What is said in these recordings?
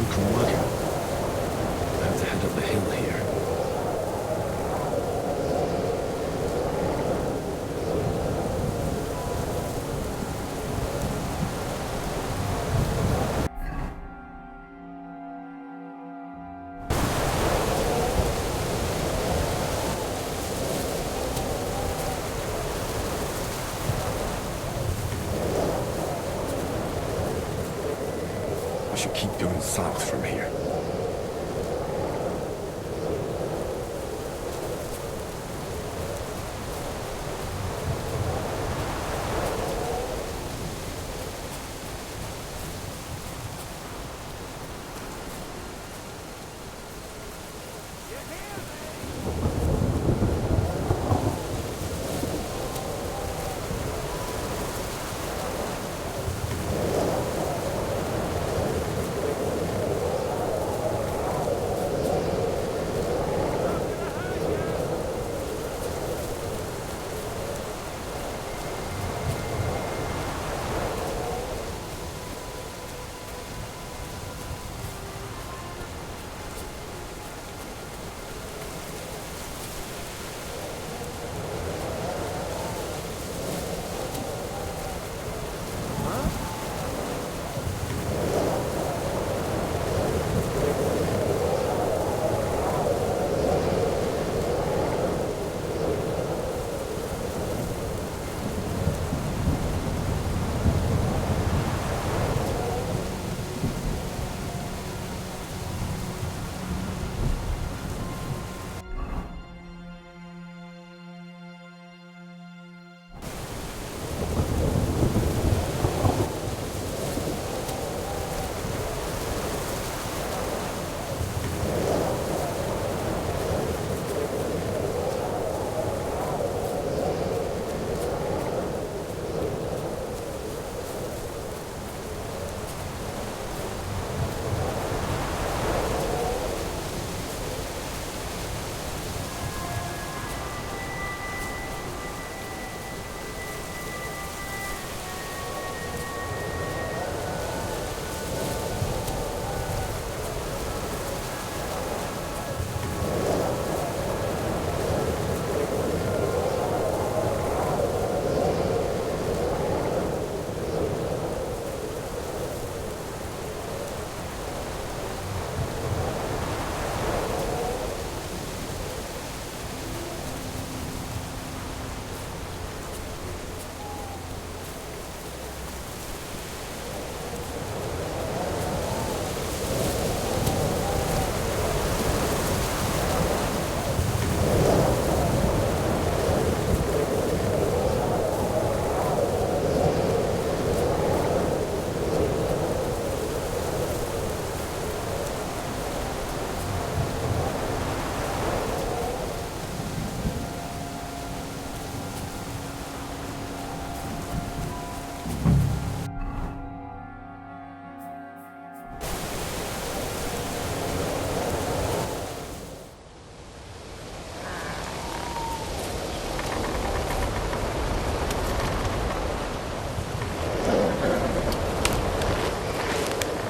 from what? I have to head up the hill here. I should keep going south from here.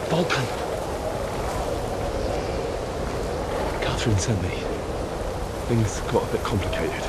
Vulcan. Catherine sent me. Things got a bit complicated.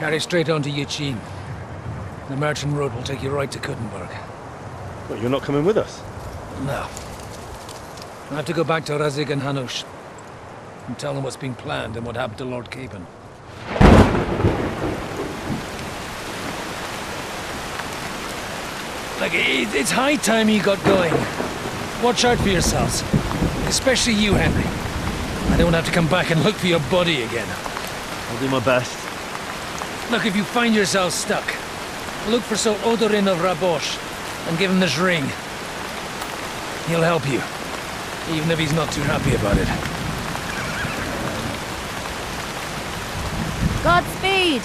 Carry straight on to Yichin. The merchant road will take you right to Kuttenberg. Well, you're not coming with us? No. I have to go back to Razig and Hanush. and tell them what's being planned and what happened to Lord Capen. Like, it's high time you got going. Watch out for yourselves. Especially you, Henry. I don't have to come back and look for your body again. I'll do my best. Look, if you find yourselves stuck, look for Sir Odorin of Rabosh and give him this ring. He'll help you, even if he's not too happy about it. Godspeed!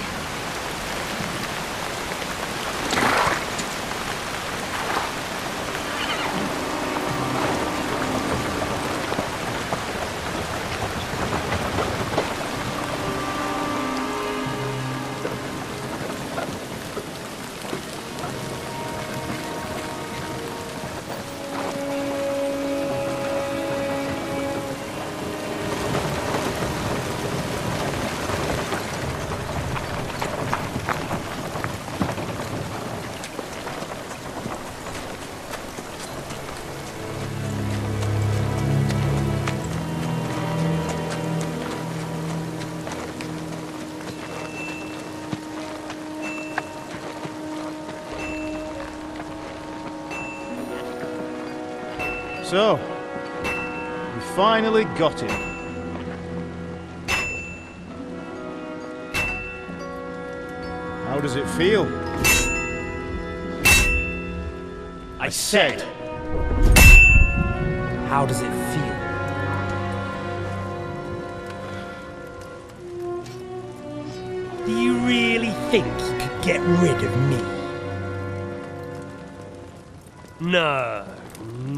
So, we finally got him. How does it feel? I said! How does it feel? Do you really think you could get rid of me?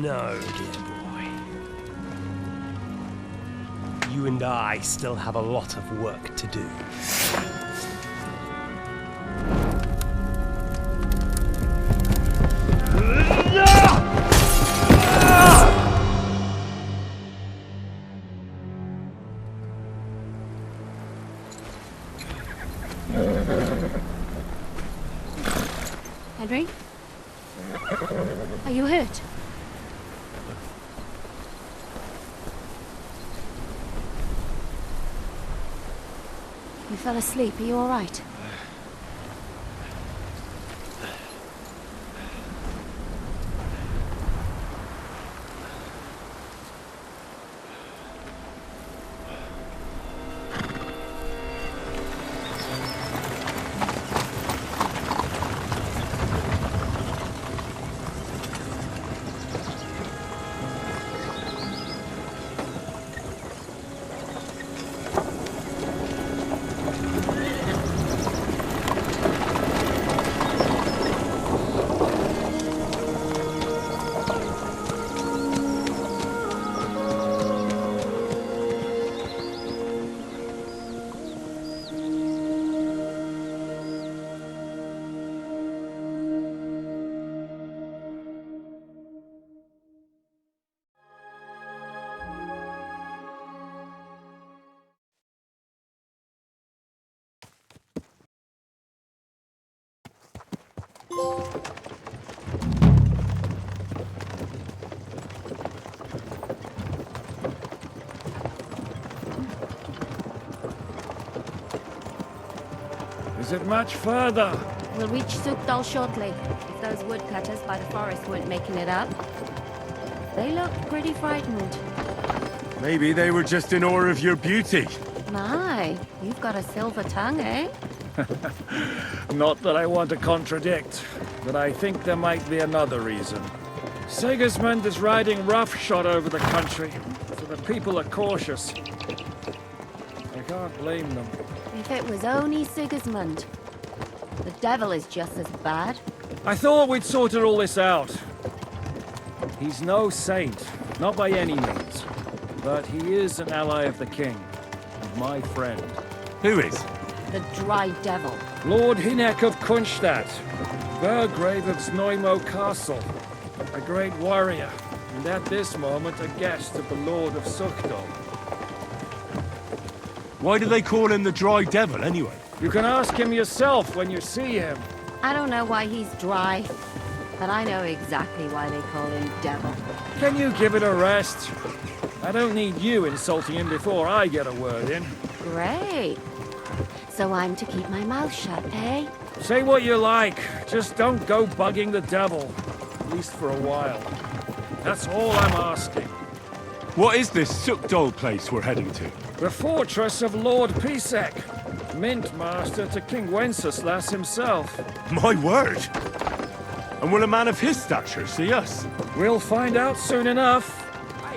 No, dear boy. You and I still have a lot of work to do. Henry? Are you hurt? You fell asleep. Are you all right? Is it much further? We'll reach Sukdal shortly, if those woodcutters by the forest weren't making it up. They looked pretty frightened. Maybe they were just in awe of your beauty. My, you've got a silver tongue, eh? Not that I want to contradict, but I think there might be another reason. Sigismund is riding roughshod over the country, so the people are cautious. I can't blame them. If it was only Sigismund. The devil is just as bad. I thought we'd sorted all this out. He's no saint, not by any means. But he is an ally of the king, and my friend. Who is? The dry devil. Lord Hinek of Kunstadt, Burgrave of Znojmo Castle, a great warrior, and at this moment a guest of the Lord of Sukdal. Why do they call him the Dry Devil, anyway? You can ask him yourself when you see him. I don't know why he's dry, but I know exactly why they call him devil. Can you give it a rest? I don't need you insulting him before I get a word in. Great. So I'm to keep my mouth shut, eh? Say what you like, just don't go bugging the devil. At least for a while. That's all I'm asking. What is this Sukdol place we're heading to? The fortress of Lord Pisek, Mint Master to King Wenceslas himself. My word! And will a man of his stature see us? We'll find out soon enough.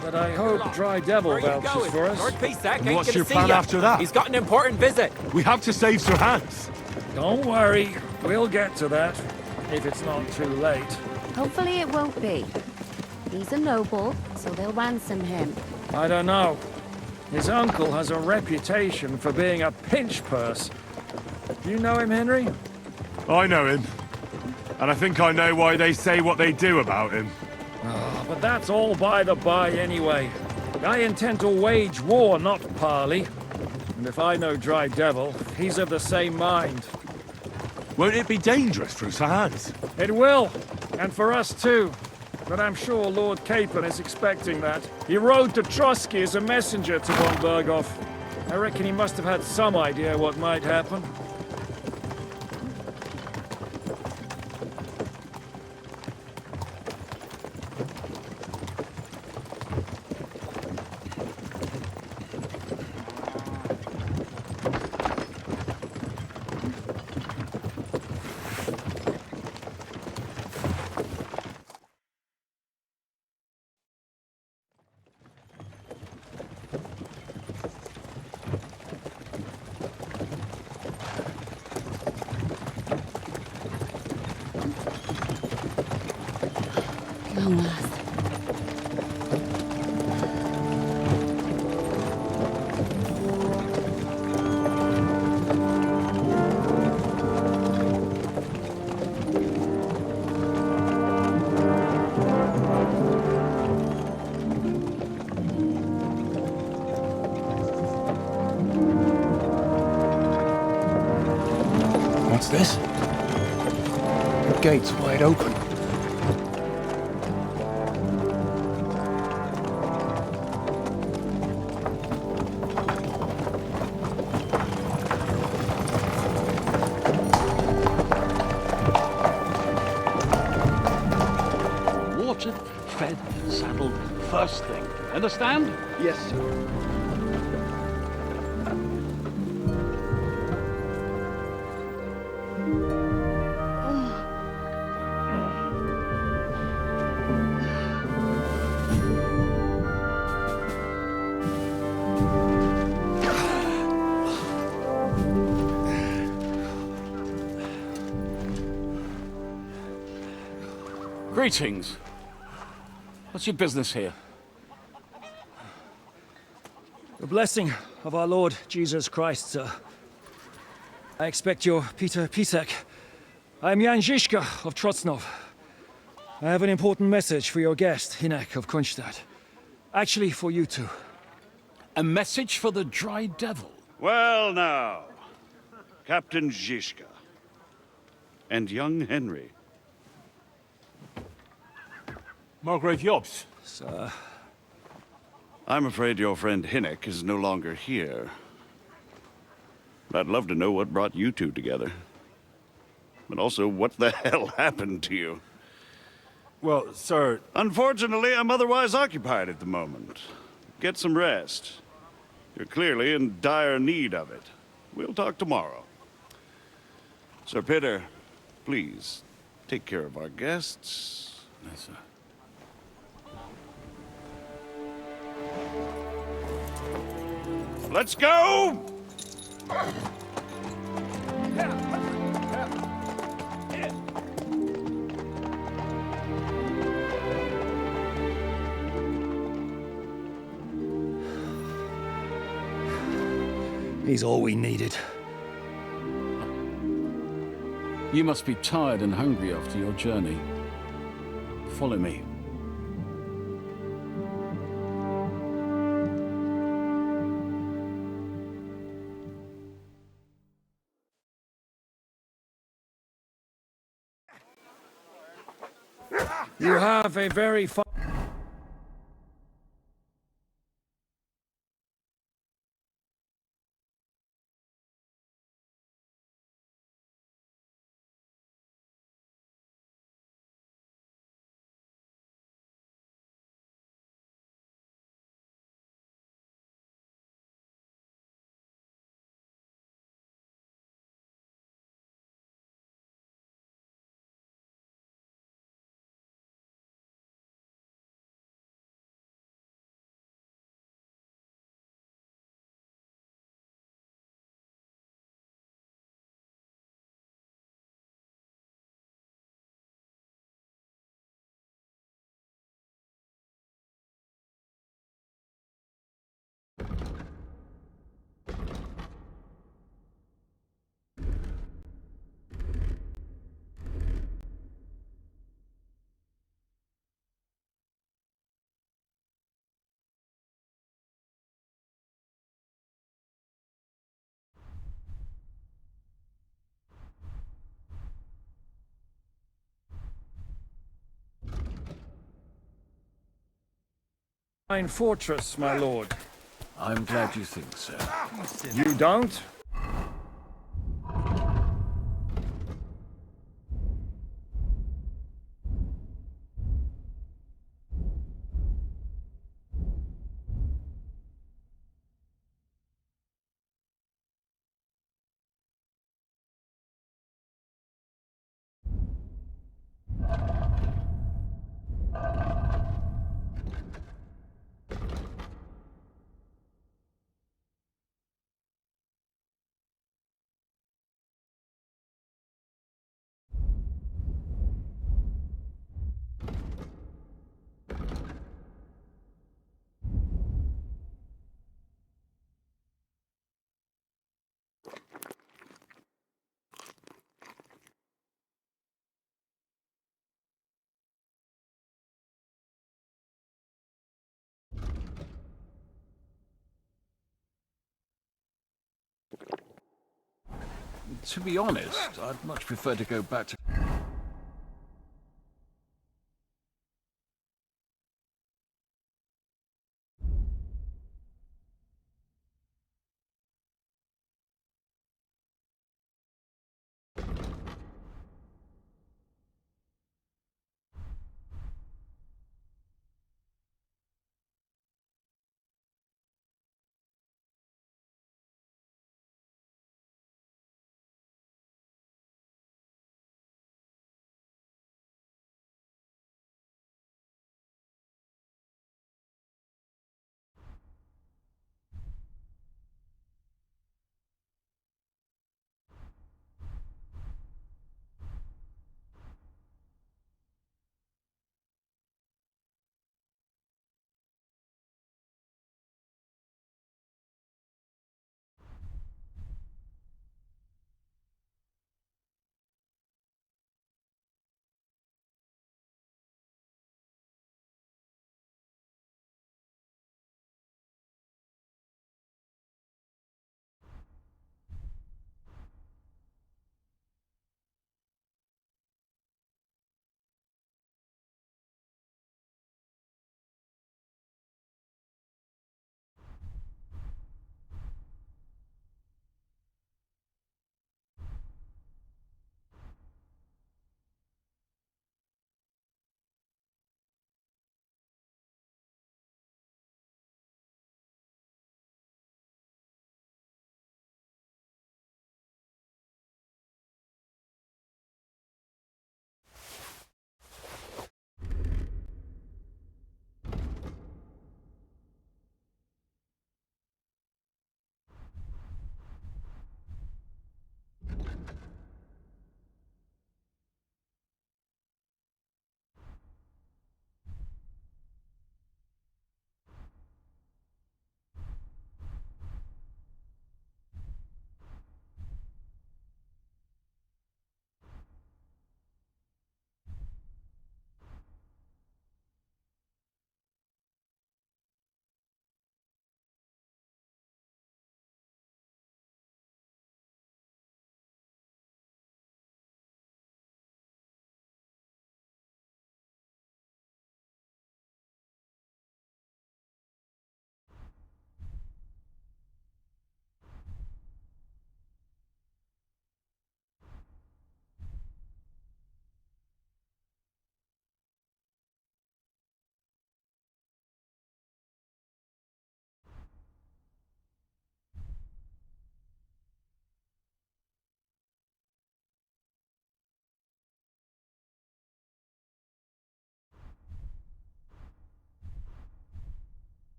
But I hope Dry Devil vouches for us. Lord Pisek And ain't what's gonna your see plan ya. after that? He's got an important visit. We have to save Sir Hans. Don't worry, we'll get to that. If it's not too late. Hopefully it won't be. He's a noble, so they'll ransom him. I don't know. His uncle has a reputation for being a pinch purse. Do you know him, Henry? I know him. And I think I know why they say what they do about him. But that's all by the by anyway. I intend to wage war, not parley. And if I know Dry Devil, he's of the same mind. Won't it be dangerous for Sir Hans? It will, and for us too. But I'm sure Lord Capon is expecting that. He rode to Trotsky as a messenger to von Berghoff. I reckon he must have had some idea what might happen. Long last. What's this? The gate's wide open. Watered, fed, saddled, first thing. Understand? Yes, sir. Greetings. What's your business here? The blessing of our Lord Jesus Christ, sir. I expect you're Peter Pisek. I'm Jan Žižka of Trocnov. I have an important message for your guest, Hinek of Kunstadt. Actually, for you two. A message for the Dry Devil. Well now, Captain Žižka and young Henry. Margrave Jobs. Sir. I'm afraid your friend Hinek is no longer here. But I'd love to know what brought you two together. But also, what the hell happened to you? Well, sir... Unfortunately, I'm otherwise occupied at the moment. Get some rest. You're clearly in dire need of it. We'll talk tomorrow. Sir Peter, please, take care of our guests. Yes, sir. Let's go! He's all we needed. You must be tired and hungry after your journey. Follow me. You have a very fine... Fine fortress, my lord. I'm glad you think so. You don't? To be honest, I'd much prefer to go back to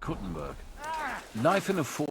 Kuttenberg. Life in a fort.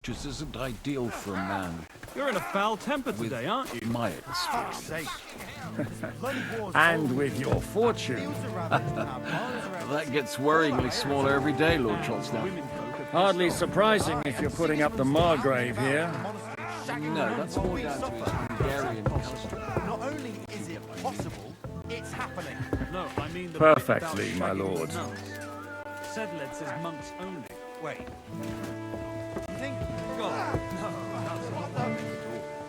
Just isn't ideal for a man. You're in a foul temper today, aren't you? My experience. And with your fortune. That gets worryingly smaller every day, Lord Chancellor. Hardly surprising if you're putting up the Margrave here. No, that's more down to his Hungarian custom. Not only is it possible, it's happening. No, I mean the perfectly, my lord. Sedled says monks only. Wait. You think? God, no,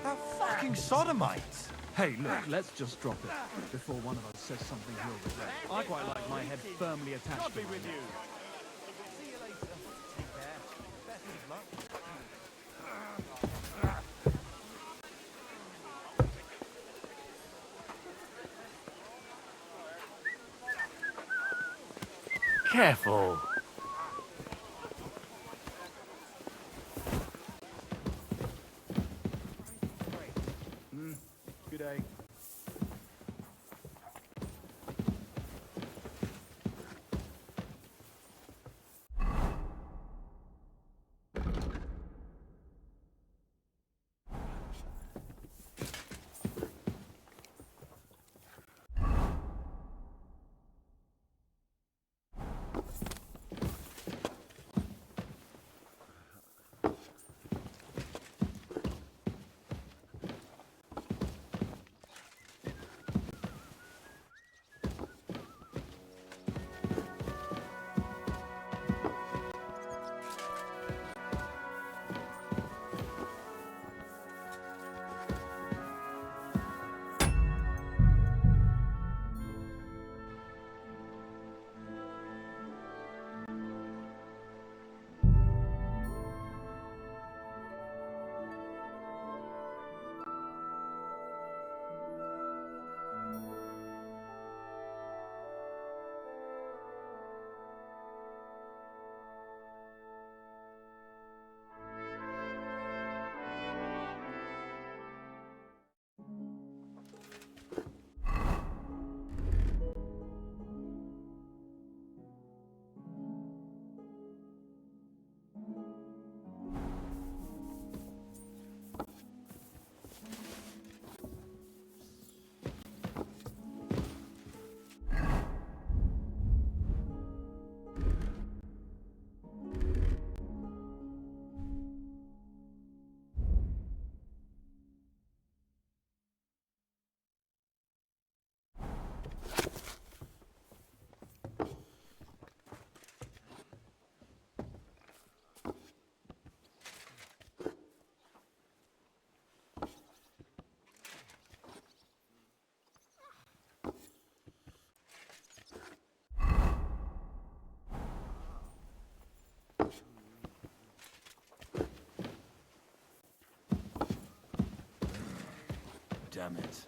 they're fucking sodomites. Hey, look, let's just drop it before one of us says something he'll regret. I quite like my head firmly attached. God be with you. See you later. Take care. Best of luck. Careful. Good day. Damn it.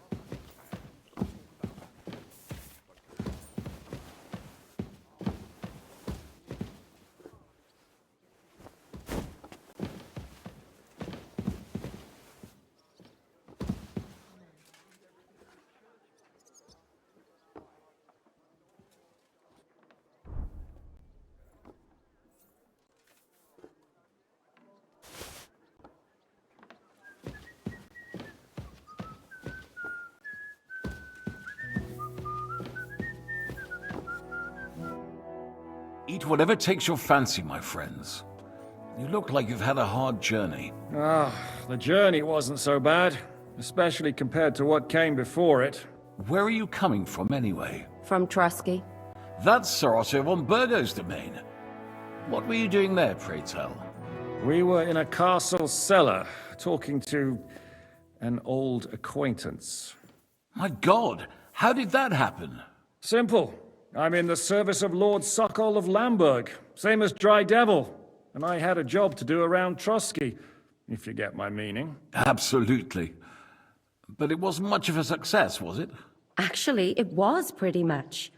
Eat whatever takes your fancy, my friends. You look like you've had a hard journey. Ah, the journey wasn't so bad, especially compared to what came before it. Where are you coming from, anyway? From Trusky. That's Sir Otto von Burgo's domain. What were you doing there, pray tell? We were in a castle cellar, talking to an old acquaintance. My God, how did that happen? Simple. I'm in the service of Lord Sokol of Lamberg, same as Dry Devil, and I had a job to do around Trusky, if you get my meaning. Absolutely. But it wasn't much of a success, was it? Actually, it was pretty much.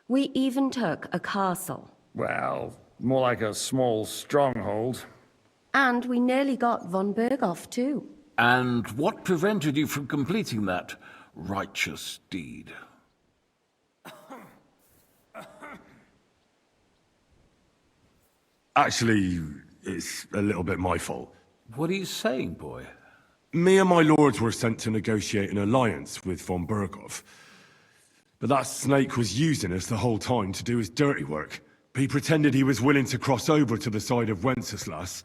We even took a castle. Well, more like a small stronghold. And we nearly got von Berghoff, too. And what prevented you from completing that righteous deed? Actually, it's a little bit my fault. What are you saying, boy? Me and my lords were sent to negotiate an alliance with von Berghoff. But that snake was using us the whole time to do his dirty work. He pretended he was willing to cross over to the side of Wenceslas.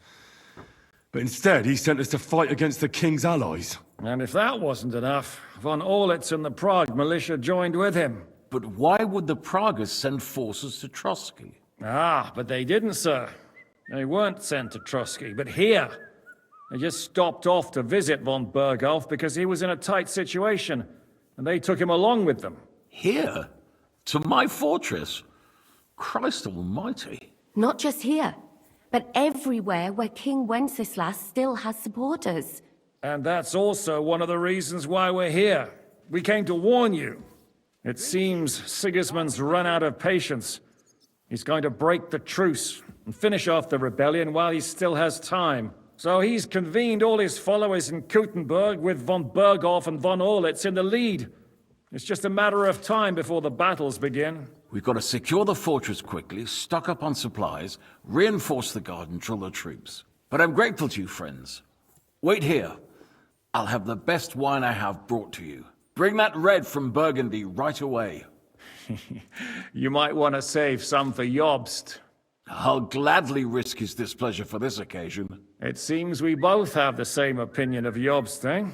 But instead, he sent us to fight against the king's allies. And if that wasn't enough, von Orlitz and the Prague militia joined with him. But why would the Praguers send forces to Trusky? Ah, but they didn't, sir. They weren't sent to Trusky, but here. They just stopped off to visit von Berghoff because he was in a tight situation, and they took him along with them. Here? To my fortress? Christ almighty. Not just here, but everywhere where King Wenceslas still has supporters. And that's also one of the reasons why we're here. We came to warn you. It seems Sigismund's run out of patience. He's going to break the truce and finish off the rebellion while he still has time. So he's convened all his followers in Kuttenberg with von Berghoff and von Orlitz in the lead. It's just a matter of time before the battles begin. We've got to secure the fortress quickly, stock up on supplies, reinforce the guard and drill the troops. But I'm grateful to you, friends. Wait here. I'll have the best wine I have brought to you. Bring that red from Burgundy right away. You might want to save some for Jobst. I'll gladly risk his displeasure for this occasion. It seems we both have the same opinion of Jobst, eh?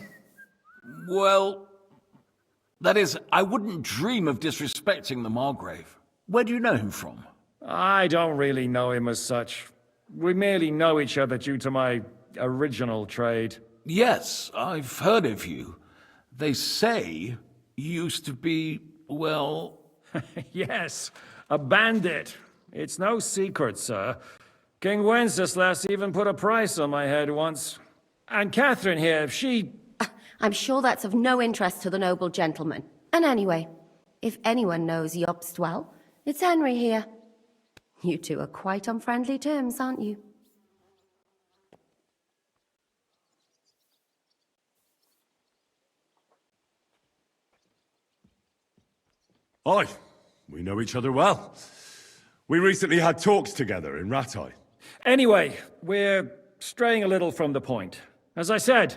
Well, that is, I wouldn't dream of disrespecting the Margrave. Where do you know him from? I don't really know him as such. We merely know each other due to my original trade. Yes, I've heard of you. They say you used to be, well... Yes, a bandit. It's no secret, sir. King Wenceslas even put a price on my head once. And Catherine here, she... I'm sure that's of no interest to the noble gentleman. And anyway, if anyone knows Jobst well, it's Henry here. You two are quite on friendly terms, aren't you? Aye, we know each other well. We recently had talks together in Rattay. Anyway, we're straying a little from the point. As I said,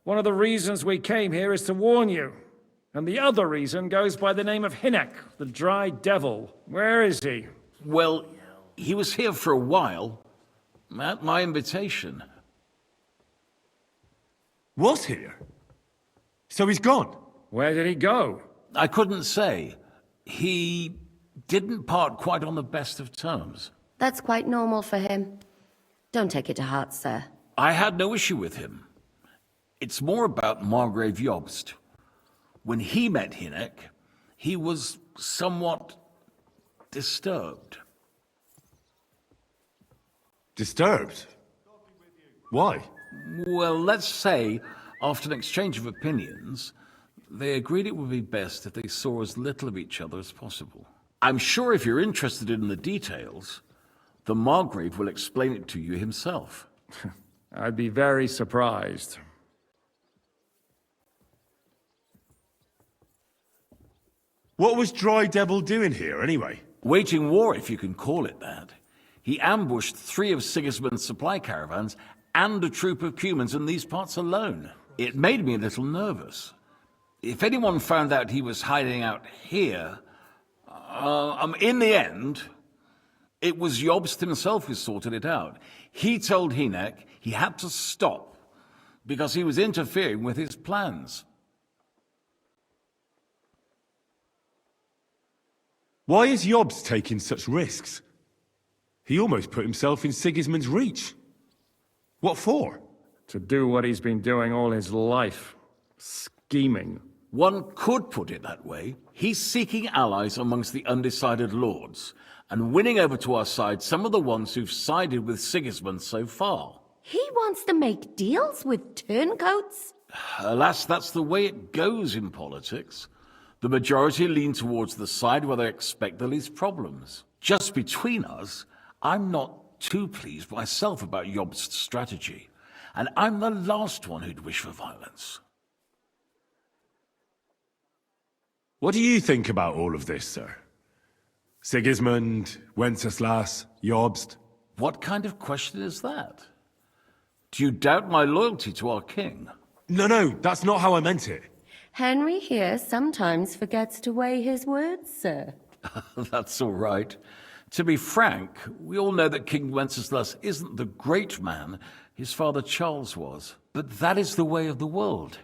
one of the reasons we came here is to warn you. And the other reason goes by the name of Hynek, the Dry Devil. Where is he? Well, he was here for a while, at my invitation. Was here? So he's gone? Where did he go? I couldn't say. He didn't part quite on the best of terms. That's quite normal for him. Don't take it to heart, sir. I had no issue with him. It's more about Margrave Jobst. When he met Hynek, he was somewhat disturbed. Disturbed? Why? Well, let's say, after an exchange of opinions, they agreed it would be best if they saw as little of each other as possible. I'm sure if you're interested in the details, the Margrave will explain it to you himself. I'd be very surprised. What was Dry Devil doing here, anyway? Waging war, if you can call it that. He ambushed 3 of Sigismund's supply caravans and a troop of Cumans in these parts alone. It made me a little nervous. If anyone found out he was hiding out here, in the end, It was Jobst himself who sorted it out. He told Hynek he had to stop because he was interfering with his plans. Why is Jobst taking such risks? He almost put himself in Sigismund's reach. What for? To do what he's been doing all his life. Scheming. One could put it that way. He's seeking allies amongst the undecided lords, and winning over to our side some of the ones who've sided with Sigismund so far. He wants to make deals with turncoats? Alas, that's the way it goes in politics. The majority lean towards the side where they expect the least problems. Just between us, I'm not too pleased myself about Jobst's strategy, and I'm the last one who'd wish for violence. What do you think about all of this, sir? Sigismund, Wenceslas, Jobst? What kind of question is that? Do you doubt my loyalty to our king? No, that's not how I meant it. Henry here sometimes forgets to weigh his words, sir. That's all right. To be frank, we all know that King Wenceslas isn't the great man his father Charles was. But that is the way of the world.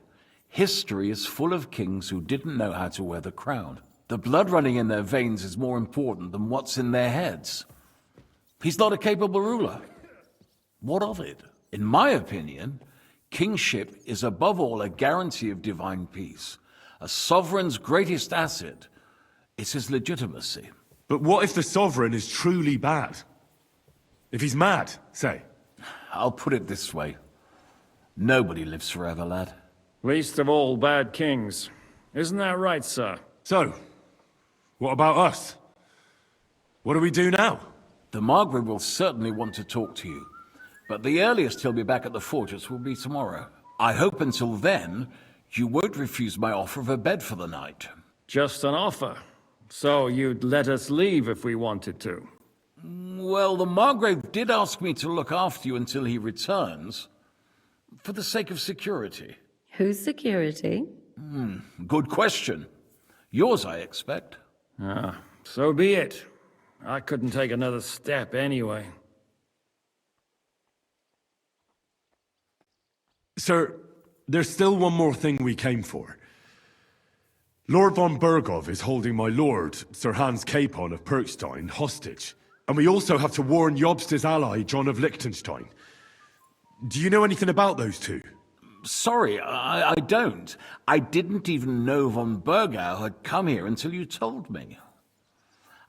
History is full of kings who didn't know how to wear the crown. The blood running in their veins is more important than what's in their heads. He's not a capable ruler. What of it? In my opinion, kingship is above all a guarantee of divine peace. A sovereign's greatest asset is his legitimacy. But what if the sovereign is truly bad? If he's mad, say? I'll put it this way. Nobody lives forever, lad. Least of all bad kings. Isn't that right, sir? So, what about us? What do we do now? The Margrave will certainly want to talk to you, but the earliest he'll be back at the fortress will be tomorrow. I hope until then, you won't refuse my offer of a bed for the night. Just an offer. So you'd let us leave if we wanted to? Well, the Margrave did ask me to look after you until he returns, for the sake of security. Whose security? Good question. Yours, I expect. Ah, so be it. I couldn't take another step anyway. Sir, there's still one more thing we came for. Lord von Bergov is holding my lord, Sir Hans Capon of Perkstein, hostage. And we also have to warn Jobst's ally, John of Liechtenstein. Do you know anything about those two? Sorry, I don't. I didn't even know von Bergau had come here until you told me.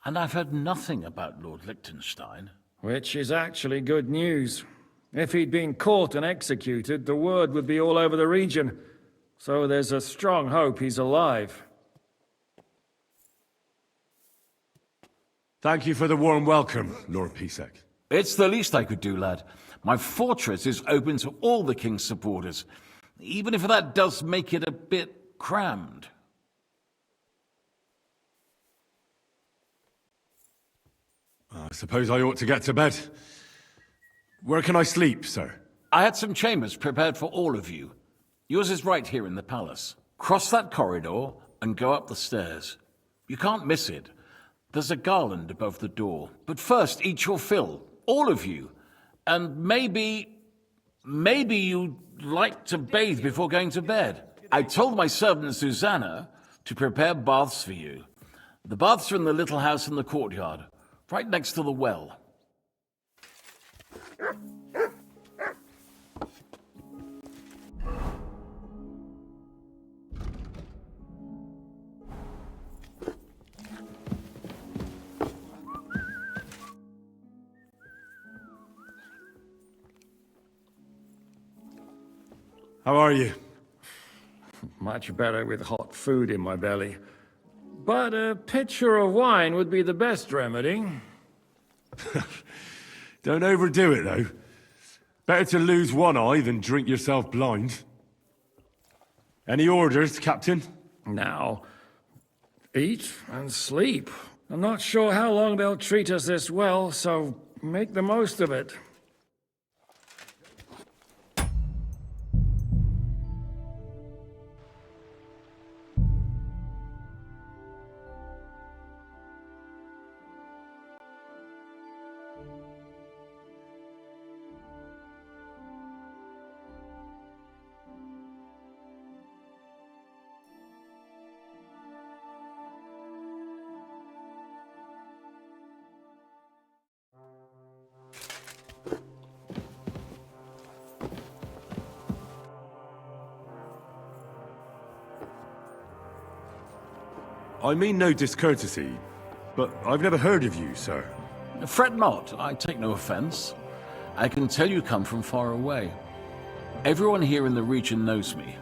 And I've heard nothing about Lord Liechtenstein. Which is actually good news. If he'd been caught and executed, the word would be all over the region. So there's a strong hope he's alive. Thank you for the warm welcome, Lord Pisek. It's the least I could do, lad. My fortress is open to all the king's supporters, even if that does make it a bit crammed. I suppose I ought to get to bed. Where can I sleep, sir? I had some chambers prepared for all of you. Yours is right here in the palace. Cross that corridor and go up the stairs. You can't miss it. There's a garland above the door. But first, eat your fill. All of you. And maybe you'd like to bathe before going to bed. I told my servant Susanna to prepare baths for you. The baths are in the little house in the courtyard, right next to the well. How are you? Much better with hot food in my belly. But a pitcher of wine would be the best remedy. Don't overdo it, though. Better to lose one eye than drink yourself blind. Any orders, Captain? Now, eat and sleep. I'm not sure how long they'll treat us this well, so make the most of it. I mean no discourtesy, but I've never heard of you, sir. Fret not, I take no offense. I can tell you come from far away. Everyone here in the region knows me.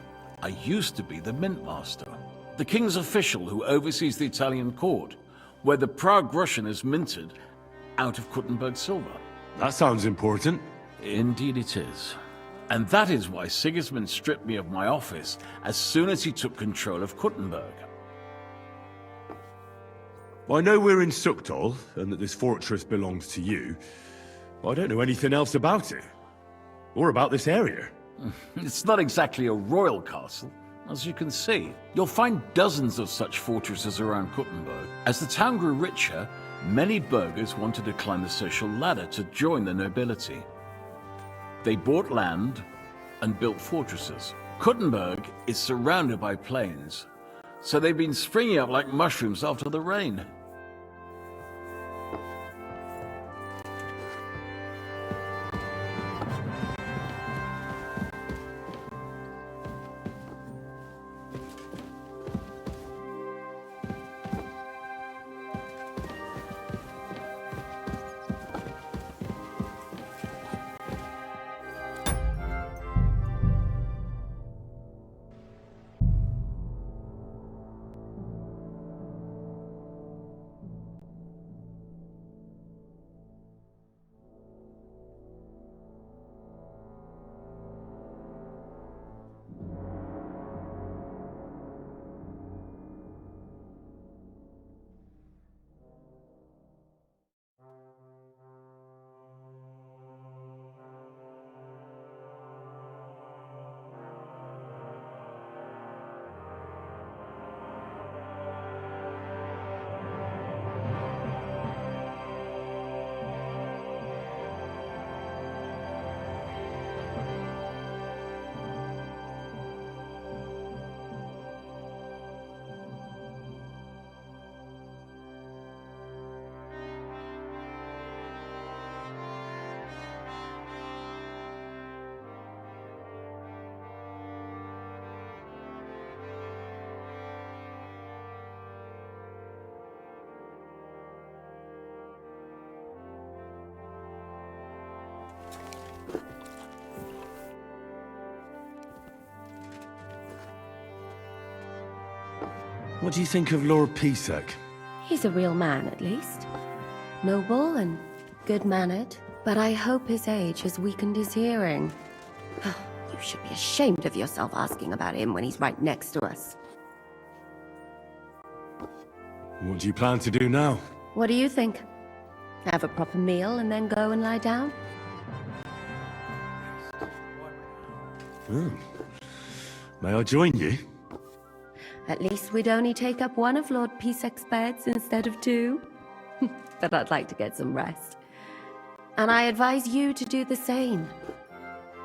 I used to be the mint master, the king's official who oversees the Italian court, where the Prague Russian is minted out of Kuttenberg silver. That sounds important. Indeed it is. And that is why Sigismund stripped me of my office as soon as he took control of Kuttenberg. I know we're in Sukdal, and that this fortress belongs to you, but I don't know anything else about it. Or about this area. It's not exactly a royal castle, as you can see. You'll find dozens of such fortresses around Kuttenberg. As the town grew richer, many burghers wanted to climb the social ladder to join the nobility. They bought land and built fortresses. Kuttenberg is surrounded by plains, so they've been springing up like mushrooms after the rain. What do you think of Lord Pisek? He's a real man, at least. Noble and good-mannered, but I hope his age has weakened his hearing. You should be ashamed of yourself asking about him when he's right next to us. What do you plan to do now? What do you think? Have a proper meal and then go and lie down? Oh. May I join you? At least we'd only take up one of Lord Pisek's beds instead of two. But I'd like to get some rest. And I advise you to do the same.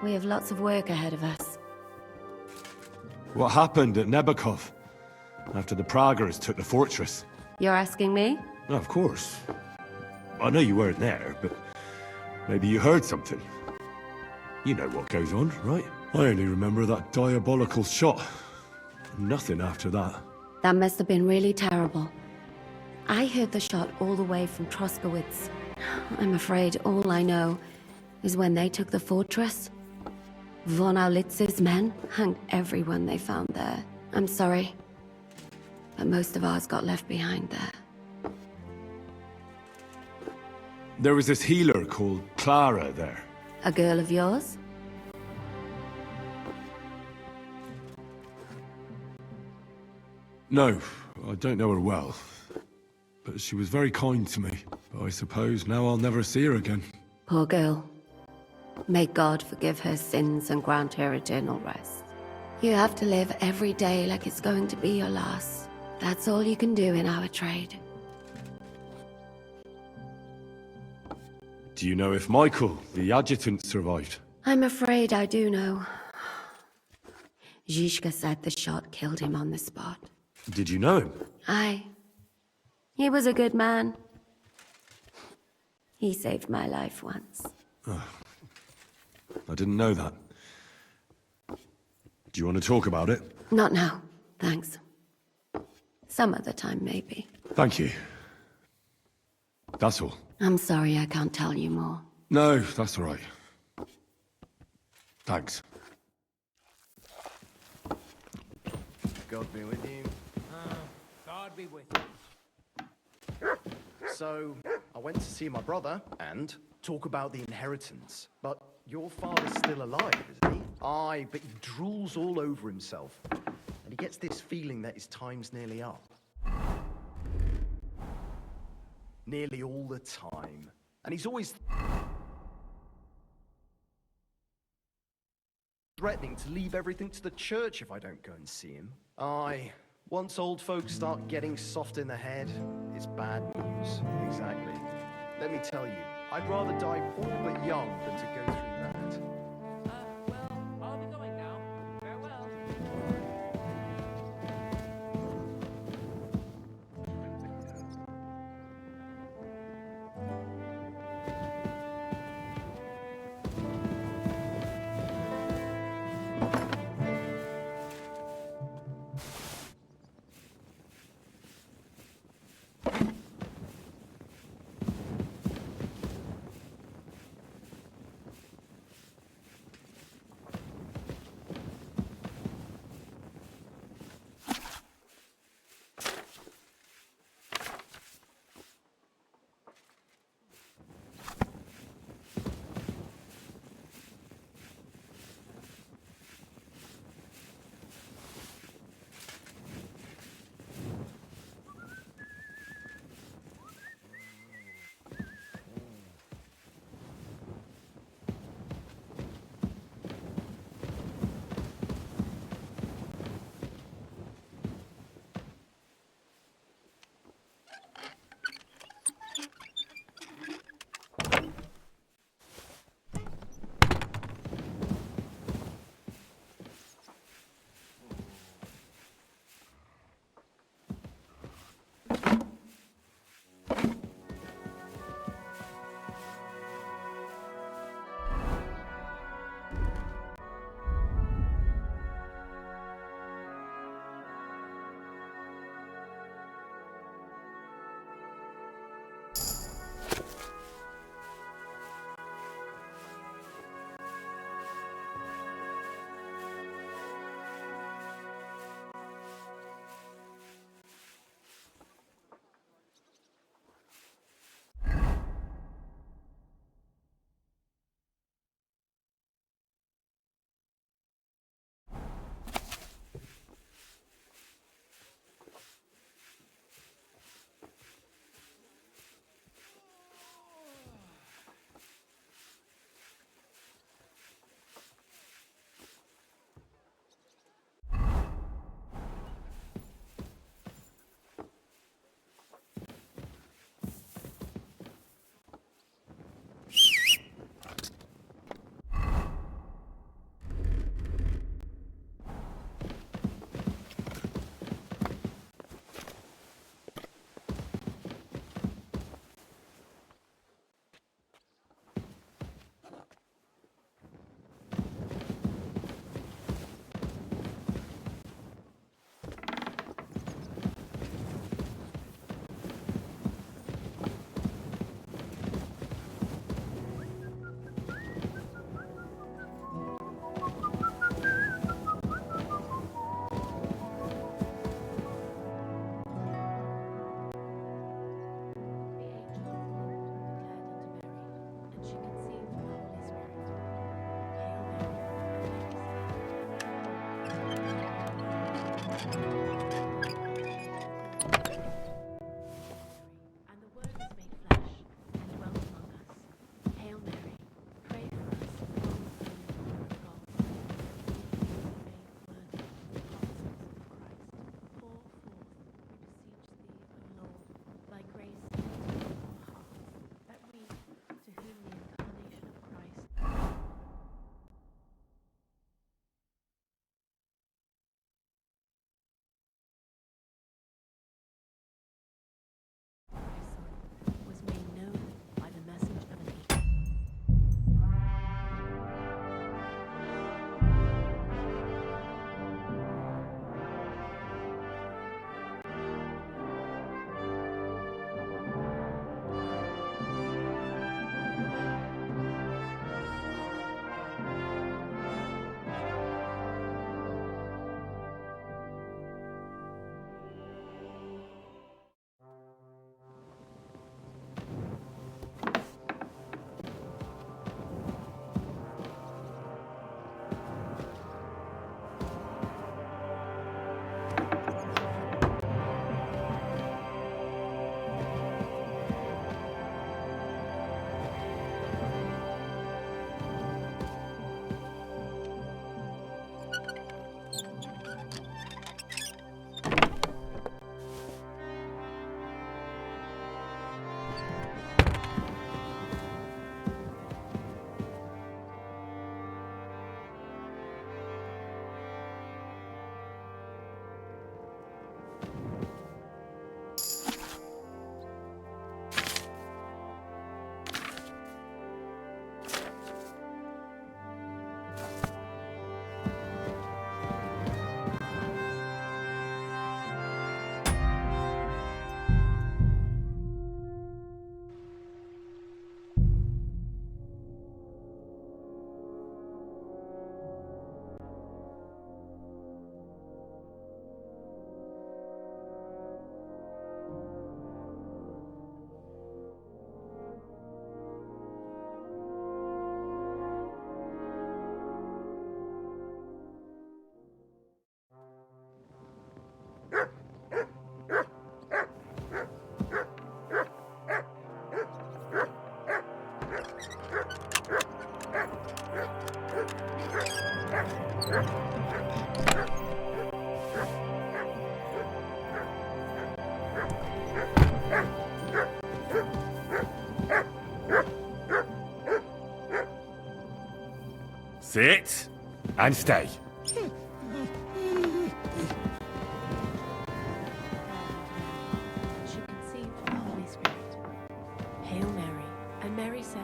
We have lots of work ahead of us. What happened at Nebakov after the Praguers took the fortress? You're asking me? Oh, of course. I know you weren't there, but maybe you heard something. You know what goes on, right? I only remember that diabolical shot. Nothing after that. That must have been really terrible. I heard the shot all the way from Troskowitz. I'm afraid all I know is when they took the fortress, von Aulitz's men hung everyone they found there. I'm sorry, but most of ours got left behind there. There was this healer called Clara there. A girl of yours? No, I don't know her well. But she was very kind to me. But I suppose now I'll never see her again. Poor girl. May God forgive her sins and grant her eternal rest. You have to live every day like it's going to be your last. That's all you can do in our trade. Do you know if Michael, the adjutant, survived? I'm afraid I do know. Zhishka said the shot killed him on the spot. Did you know him? Aye. He was a good man. He saved my life once. Oh, I didn't know that. Do you want to talk about it? Not now, thanks. Some other time, maybe. Thank you. That's all. I'm sorry I can't tell you more. No, that's all right. Thanks. God be with you. God be with you. So, I went to see my brother and talk about the inheritance. But your father's still alive, isn't he? Aye, but he drools all over himself. And he gets this feeling that his time's nearly up. Nearly all the time. And he's always threatening to leave everything to the church if I don't go and see him. Aye, once old folks start getting soft in the head, it's bad news. Exactly. Let me tell you, I'd rather die poor but young than to go through that. Well, I'll be going now. Farewell. Sit and stay. As you conceived of the Holy Spirit. Hail Mary. And Mary said,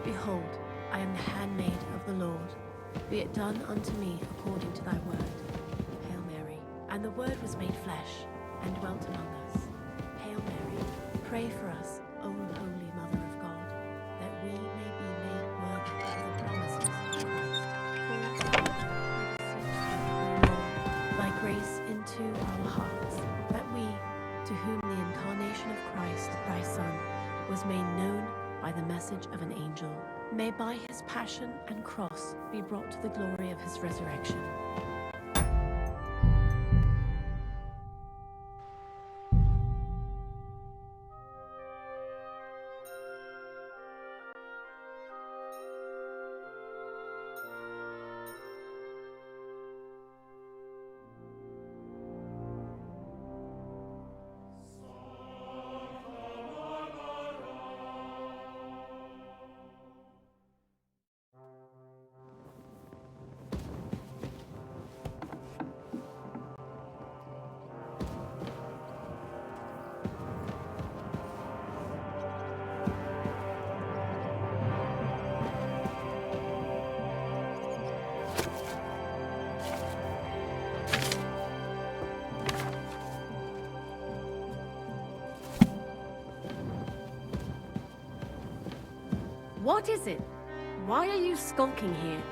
Behold, I am the handmaid of the Lord. Be it done unto me according to thy word. Hail Mary. And the Word was made flesh and dwelt among us. Hail Mary. Pray for us, O Holy Mother of God, that we may be made worthy of the promises of Christ. For we beseech thee, O Lord, thy grace into our hearts, that we, to whom the incarnation of Christ, thy Son, was made known by the message of an angel, may by his passion and cross be brought to the glory of his resurrection. What is it? Why are you skulking here?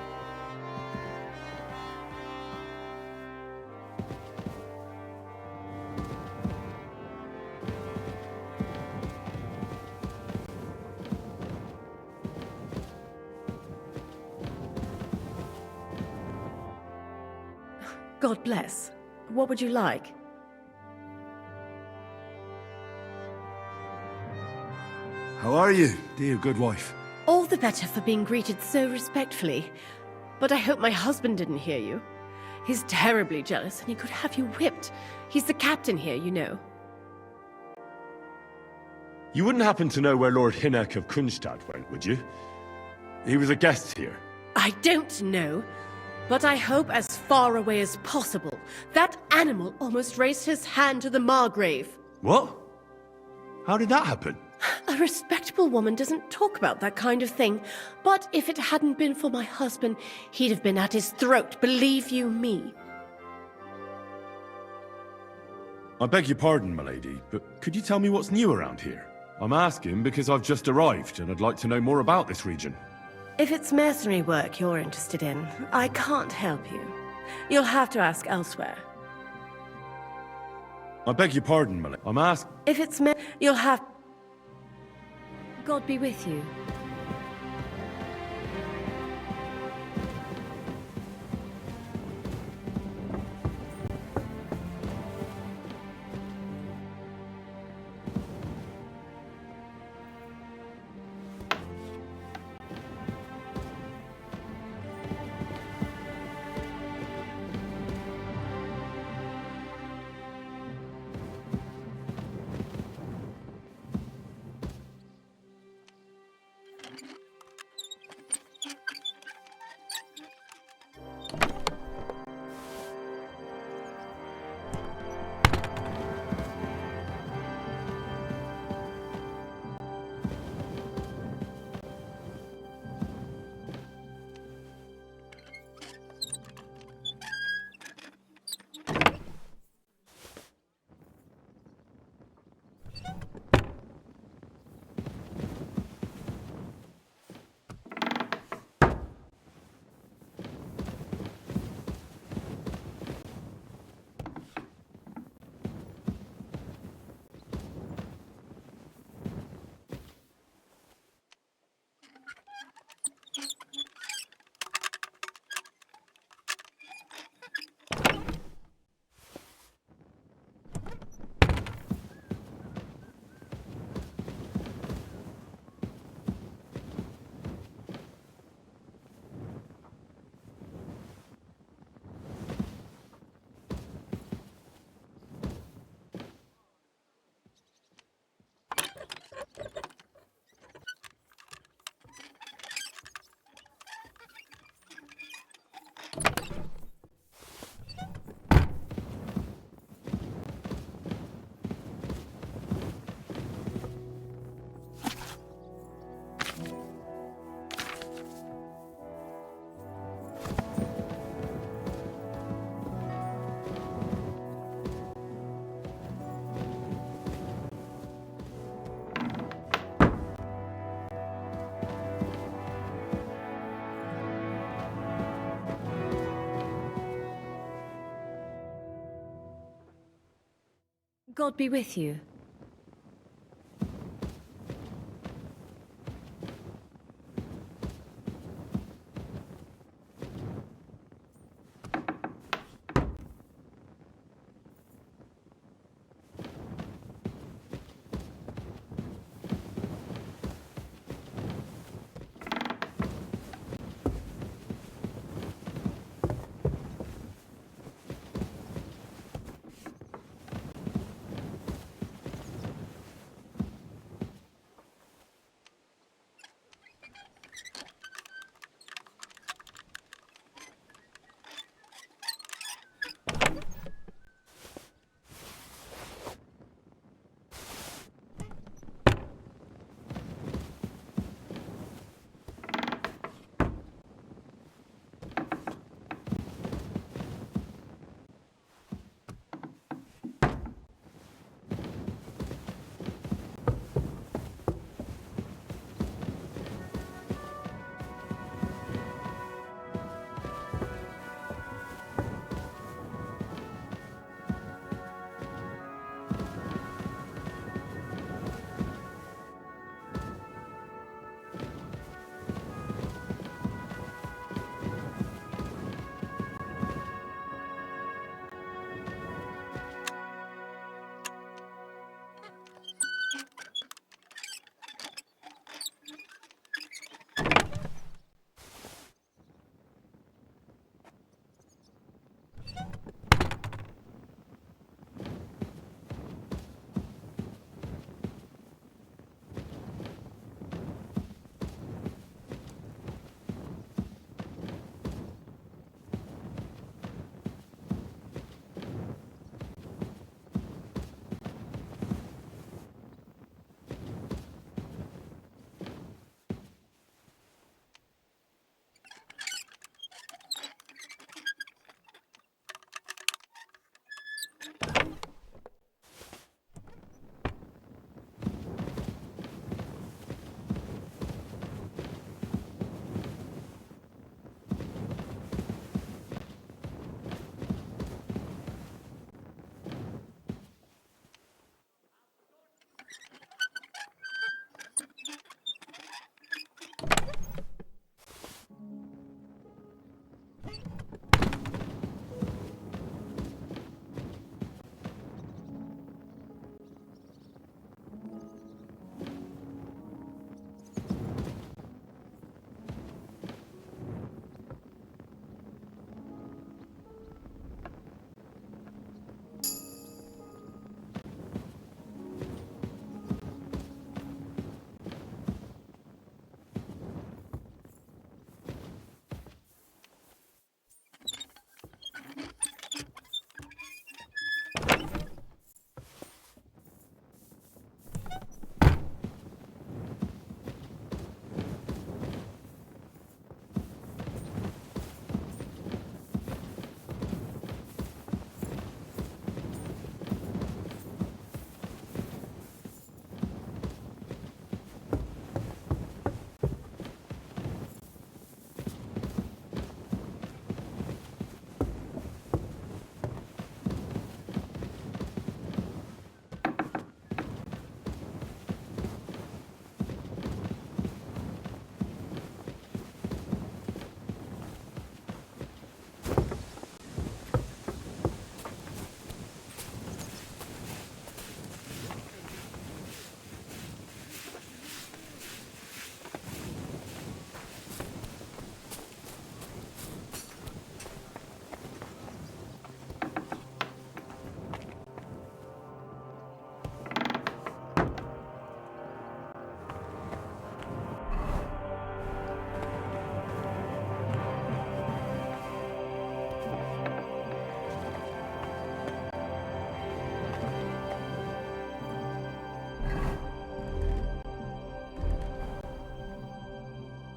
God bless. What would you like? How are you, dear good wife? All the better for being greeted so respectfully. But I hope my husband didn't hear you. He's terribly jealous and he could have you whipped. He's the captain here, you know. You wouldn't happen to know where Lord Hinnek of Kunstad went, would you? He was a guest here. I don't know, but I hope as far away as possible. That animal almost raised his hand to the Margrave. What? How did that happen? A respectable woman doesn't talk about that kind of thing, but if it hadn't been for my husband, he'd have been at his throat, believe you me. I beg your pardon, milady, but could you tell me what's new around here? I'm asking because I've just arrived and I'd like to know more about this region. If it's mercenary work you're interested in, I can't help you. You'll have to ask elsewhere. I beg your pardon, milady. I'm asking... If it's you'll have... God be with you. God be with you.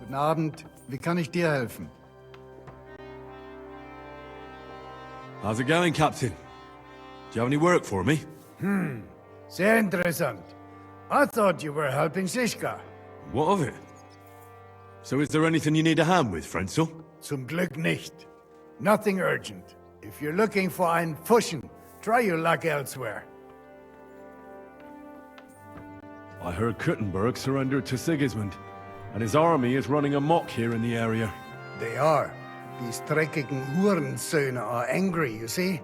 Guten Abend. Wie kann ich dir helfen? How's it going, Captain? Do you have any work for me? Sehr interessant. I thought you were helping Siska. What of it? So is there anything you need a hand with, Frenzel? Zum Glück nicht. Nothing urgent. If you're looking for einen Fuschen, try your luck elsewhere. I heard Kuttenberg surrendered to Sigismund, and his army is running amok here in the area. They are. These dreckigen Hurensöhne are angry, you see?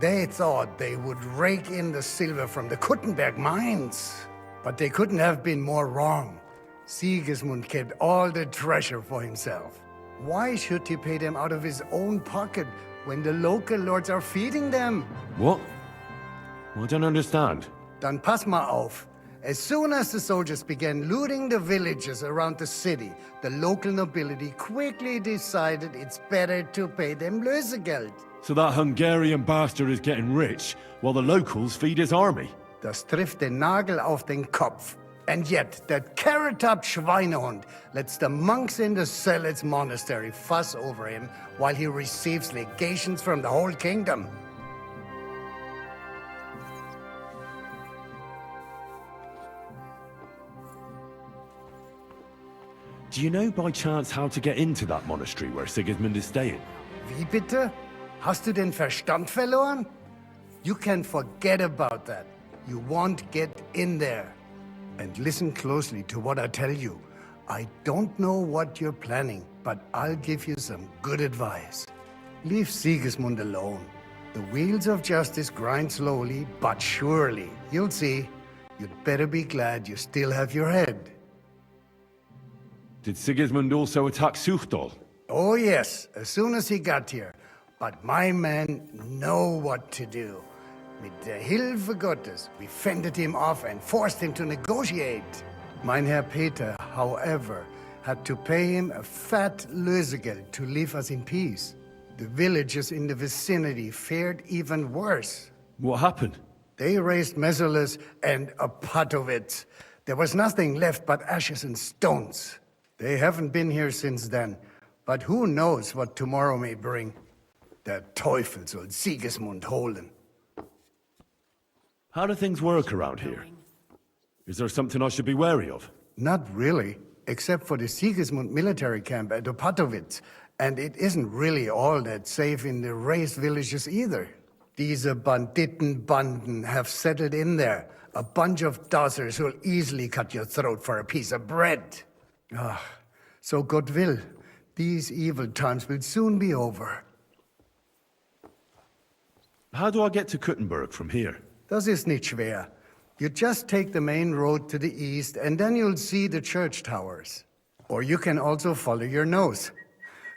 They thought they would rake in the silver from the Kuttenberg mines. But they couldn't have been more wrong. Sigismund kept all the treasure for himself. Why should he pay them out of his own pocket when the local lords are feeding them? What? I don't understand. Dann pass mal auf. As soon as the soldiers began looting the villages around the city, the local nobility quickly decided it's better to pay them Lösegeld. So that Hungarian bastard is getting rich, while the locals feed his army? Das trifft den Nagel auf den Kopf. And yet, that carrot-top Schweinehund lets the monks in the Zealots monastery fuss over him while he receives legations from the whole kingdom. Do you know by chance how to get into that monastery where Sigismund is staying? Wie bitte? Hast du den Verstand verloren? You can forget about that. You won't get in there. And listen closely to what I tell you. I don't know what you're planning, but I'll give you some good advice. Leave Sigismund alone. The wheels of justice grind slowly, but surely. You'll see. You'd better be glad you still have your head. Did Sigismund also attack Suchdol? Oh yes, as soon as he got here. But my men know what to do. Mit der Hilfe Gottes, we fended him off and forced him to negotiate. Mein Herr Peter, however, had to pay him a fat Lösegeld to leave us in peace. The villagers in the vicinity fared even worse. What happened? They raised Mesolis and Opatowitz. There was nothing left but ashes and stones. They haven't been here since then, but who knows what tomorrow may bring. Der Teufel soll Sigismund holen. How do things work around here? Is there something I should be wary of? Not really, except for the Sigismund military camp at Opatowitz. And it isn't really all that safe in the raised villages either. Diese Banditenbanden have settled in there. A bunch of dossers who'll easily cut your throat for a piece of bread. Ah, so God will. These evil times will soon be over. How do I get to Kuttenberg from here? Das ist nicht schwer. You just take the main road to the east, and then you'll see the church towers. Or you can also follow your nose.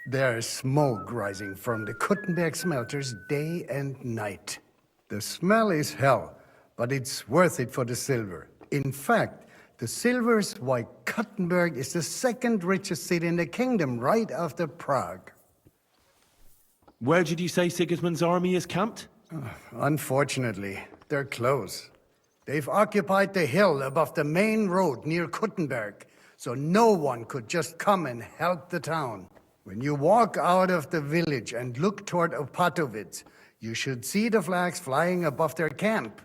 There's smoke rising from the Kuttenberg smelters day and night. The smell is hell, but it's worth it for the silver. In fact, the silver's why Kuttenberg is the second richest city in the kingdom, right after Prague. Where did you say Sigismund's army is camped? Unfortunately, they're close. They've occupied the hill above the main road near Kuttenberg, so no one could just come and help the town. When you walk out of the village and look toward Opatowitz, you should see the flags flying above their camp.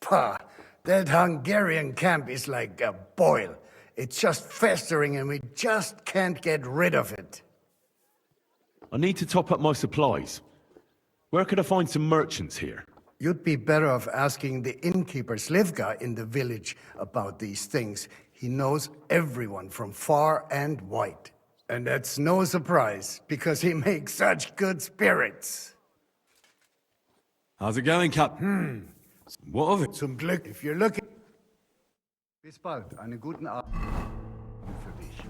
Pah, that Hungarian camp is like a boil. It's just festering and we just can't get rid of it. I need to top up my supplies. Where could I find some merchants here? You'd be better off asking the innkeeper Slivka in the village about these things. He knows everyone from far and wide. And that's no surprise, because he makes such good spirits. How's it going, Captain? What of it? Zum Glück, if you're looking... Bis bald, einen guten Abend für dich.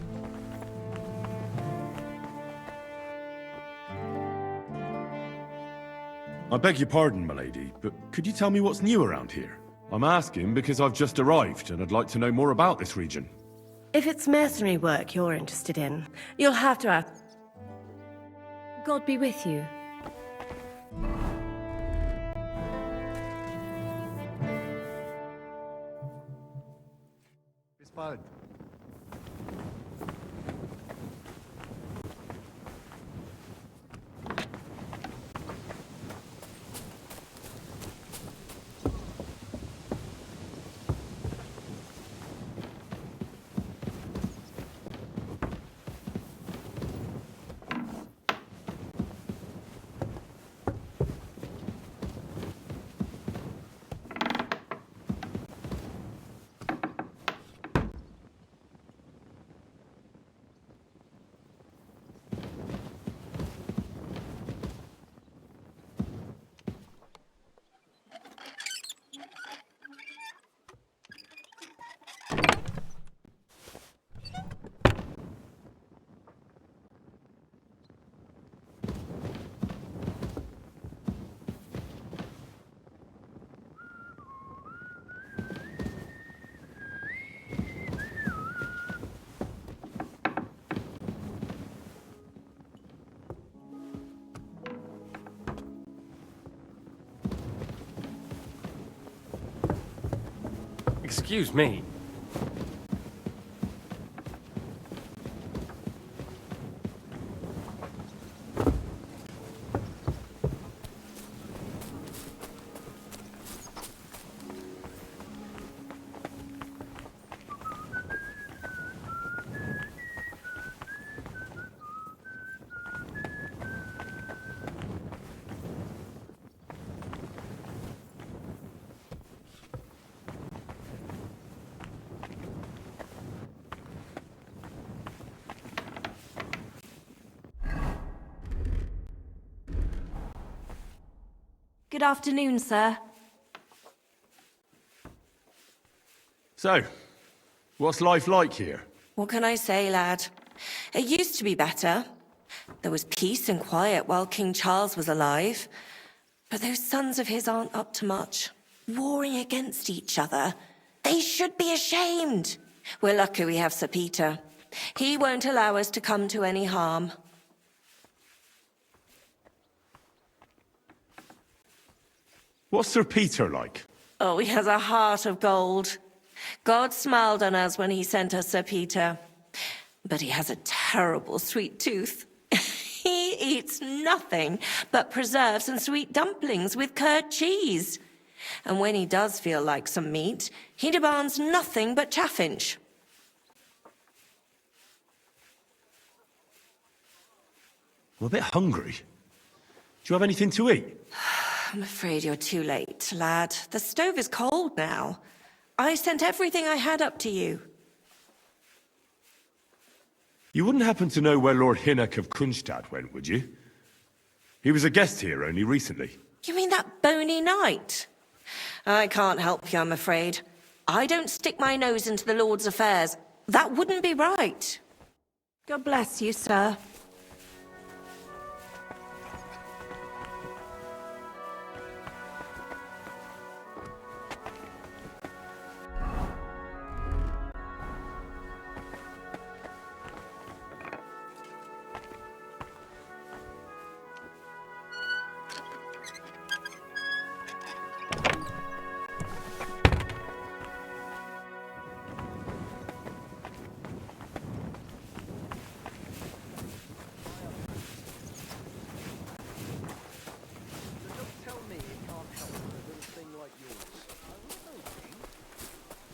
I beg your pardon, milady, but could you tell me what's new around here? I'm asking because I've just arrived and I'd like to know more about this region. If it's mercenary work you're interested in, you'll have to ask. God be with you. Bis bald. Excuse me. Good afternoon, sir. So, what's life like here? What can I say, lad? It used to be better. There was peace and quiet while King Charles was alive. But those sons of his aren't up to much. Warring against each other. They should be ashamed. We're lucky we have Sir Peter. He won't allow us to come to any harm. What's Sir Peter like? Oh, he has a heart of gold. God smiled on us when he sent us Sir Peter. But he has a terrible sweet tooth. He eats nothing but preserves and sweet dumplings with curd cheese. And when he does feel like some meat, he demands nothing but chaffinch. I'm a bit hungry. Do you have anything to eat? I'm afraid you're too late, lad. The stove is cold now. I sent everything I had up to you. You wouldn't happen to know where Lord Hinnock of Kronstadt went, would you? He was a guest here only recently. You mean that bony knight? I can't help you, I'm afraid. I don't stick my nose into the Lord's affairs. That wouldn't be right. God bless you, sir.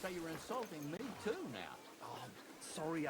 So you're insulting me too now. Oh, sorry.